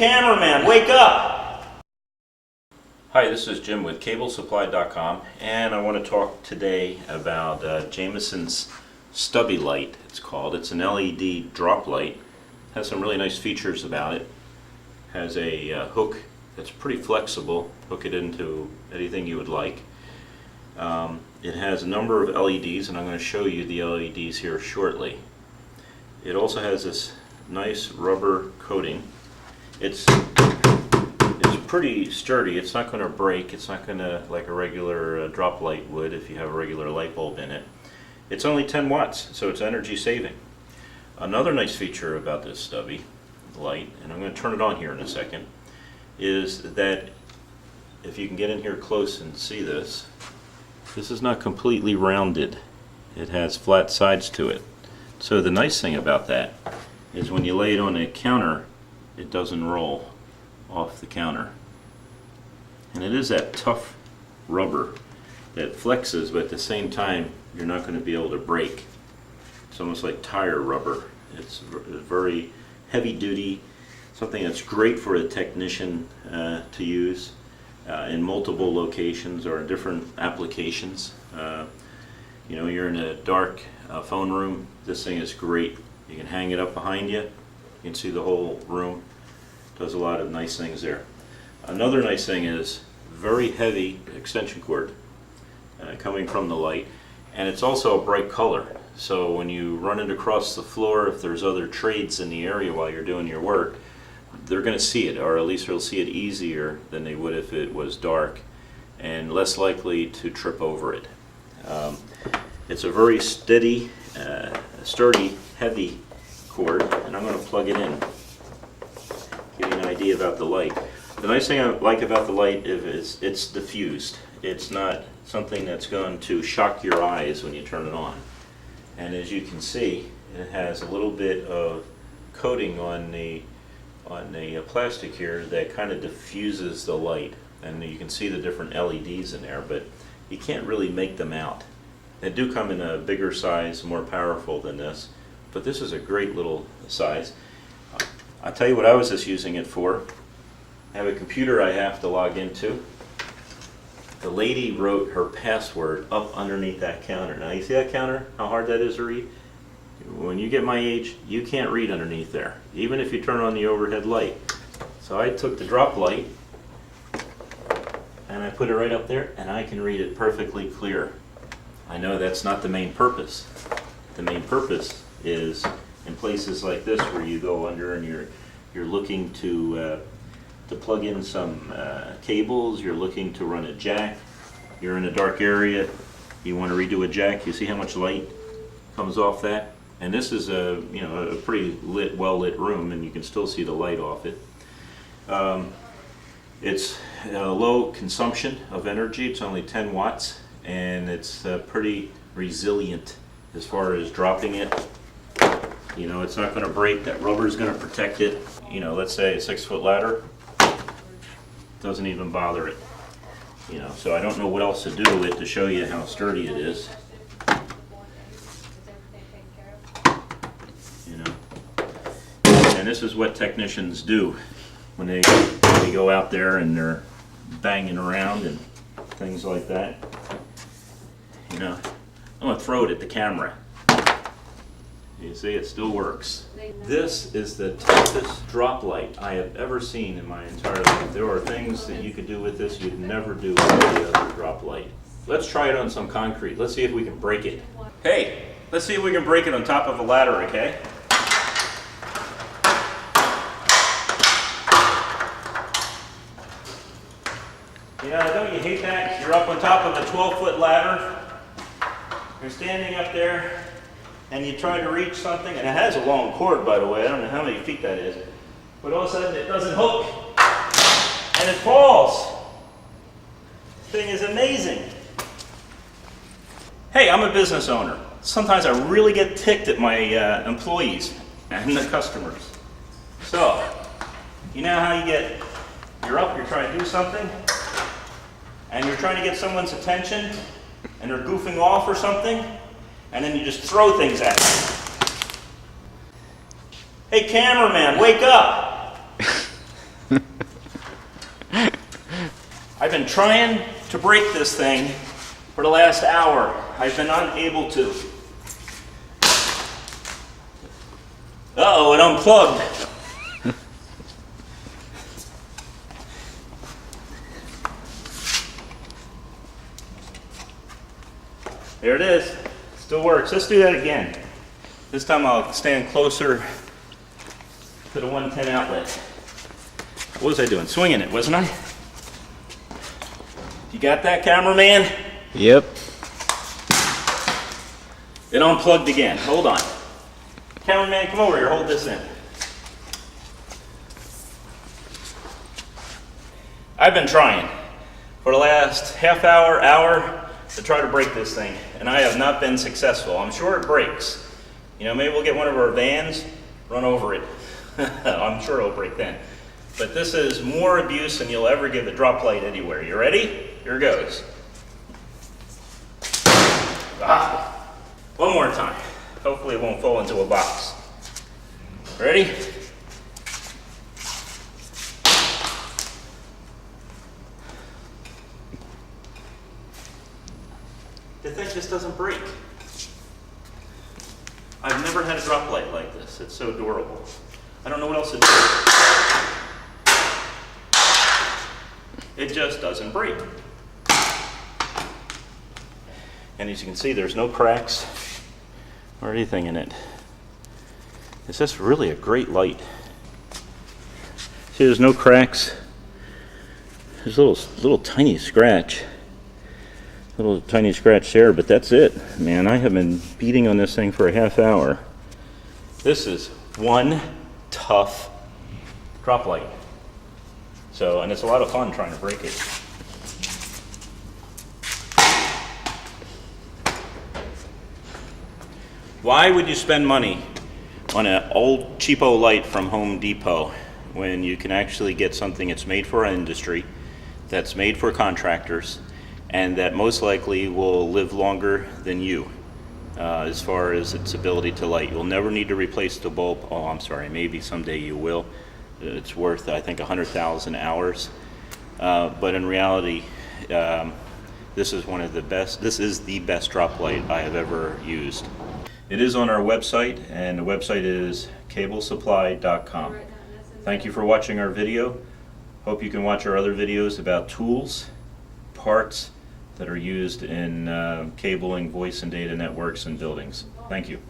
cameraman, wake up! Hi, this is Jim with CableSupply.com, and I want to talk today about Jameson's Stubby light, it's called. It's an LED drop light. Has some really nice features about it. Has a hook that's pretty flexible. Hook it into anything you would like. It has a number of LEDs, and I'm going to show you the LEDs here shortly. It also has this nice rubber coating. It's pretty sturdy. It's not going to break. It's not going to, like a regular drop light would if you have a regular light bulb in it. It's only 10 watts, so it's energy saving. Another nice feature about this Stubby light, and I'm going to turn it on here in a second, is that if you can get in here close and see this, this is not completely rounded. It has flat sides to it. So the nice thing about that is when you lay it on a counter, it doesn't roll off the counter. And it is that tough rubber that flexes, but at the same time you're not going to be able to break. It's almost like tire rubber. It's very heavy duty, something that's great for a technician to use in multiple locations or in different applications. You know, you're in a dark phone room, this thing is great. You can hang it up behind you, you can see the whole room. Does a lot of nice things there. Another nice thing is very heavy extension cord coming from the light, and it's also a bright color. So when you run it across the floor, if there's other trades in the area while you're doing your work, they're going to see it, or at least they'll see it easier than they would if it was dark, and less likely to trip over it. It's a very steady, sturdy, heavy cord, and I'm going to plug it in. Give you an idea about the light. The nice thing I like about the light is it's diffused. It's not something that's going to shock your eyes when you turn it on. And as you can see, it has a little bit of coating on the plastic here that kind of diffuses the light. And you can see the different LEDs in there, but you can't really make them out. They do come in a bigger size, more powerful than this, but this is a great little size. I'll tell you what I was just using it for. I have a computer I have to log into. The lady wrote her password up underneath that counter. Now you see that counter, how hard that is to read? When you get my age, you can't read underneath there, even if you turn on the overhead light. So I took the drop light and I put it right up there, and I can read it perfectly clear. I know that's not the main purpose. The main purpose is in places like this where you go under and you're looking to plug in some cables, you're looking to run a jack, you're in a dark area, you want to redo a jack, you see how much light comes off that? And this is a pretty well lit room, and you can still see the light off it. It's a low consumption of energy, it's only 10 watts, and it's pretty resilient as far as dropping it. You know, it's not going to break. That rubber is going to protect it. You know, let's say a 6-foot ladder, doesn't even bother it. You know, so I don't know what else to do with it to show you how sturdy it is. You know, and this is what technicians do when they go out there and they're banging around and things like that. You know, I'm gonna throw it at the camera. You see, it still works. This is the toughest drop light I have ever seen in my entire life. There are things that you could do with this you'd never do with any other drop light. Let's try it on some concrete. Let's see if we can break it. Hey, let's see if we can break it on top of a ladder, okay? Yeah, don't you hate that? You're up on top of a 12-foot ladder. You're standing up there, and you try to reach something, and it has a long cord, by the way. I don't know how many feet that is. But all of a sudden, it doesn't hook, and it falls. This thing is amazing. Hey, I'm a business owner. Sometimes I really get ticked at my employees and the customers. So, you know how you're up, you're trying to do something, and you're trying to get someone's attention, and they're goofing off or something, and then you just throw things at them. Hey cameraman, wake up! I've been trying to break this thing for the last hour. I've been unable to. Uh-oh, it unplugged. There it is. Still works. Let's do that again. This time I'll stand closer to the 110 outlet. What was I doing? Swinging it, wasn't I? You got that, cameraman? Yep. It unplugged again. Hold on. Cameraman, come over here. Hold this in. I've been trying for the last half hour to try to break this thing, and I have not been successful. I'm sure it breaks. You know, maybe we'll get one of our vans, run over it. I'm sure it'll break then. But this is more abuse than you'll ever give a drop light anywhere. You ready? Here goes. Ah. One more time. Hopefully it won't fall into a box. Ready? The thing just doesn't break. I've never had a drop light like this. It's so durable. I don't know what else to do. It just doesn't break. And as you can see, there's no cracks or anything in it. It's just really a great light. See, there's no cracks. There's a little tiny scratch. Little tiny scratch there, but that's it. Man, I have been beating on this thing for a half hour. This is one tough drop light. So, and it's a lot of fun trying to break it. Why would you spend money on an old cheapo light from Home Depot when you can actually get something that's made for our industry, that's made for contractors, and that most likely will live longer than you as far as its ability to light? You'll never need to replace the bulb. Oh, I'm sorry, maybe someday you will. It's worth, I think, 100,000 hours. But in reality, this is one of the best, this is the best drop light I have ever used. It is on our website, and the website is CableSupply.com. Thank you for watching our video. Hope you can watch our other videos about tools, parts that are used in cabling, voice and data networks and buildings. Thank you.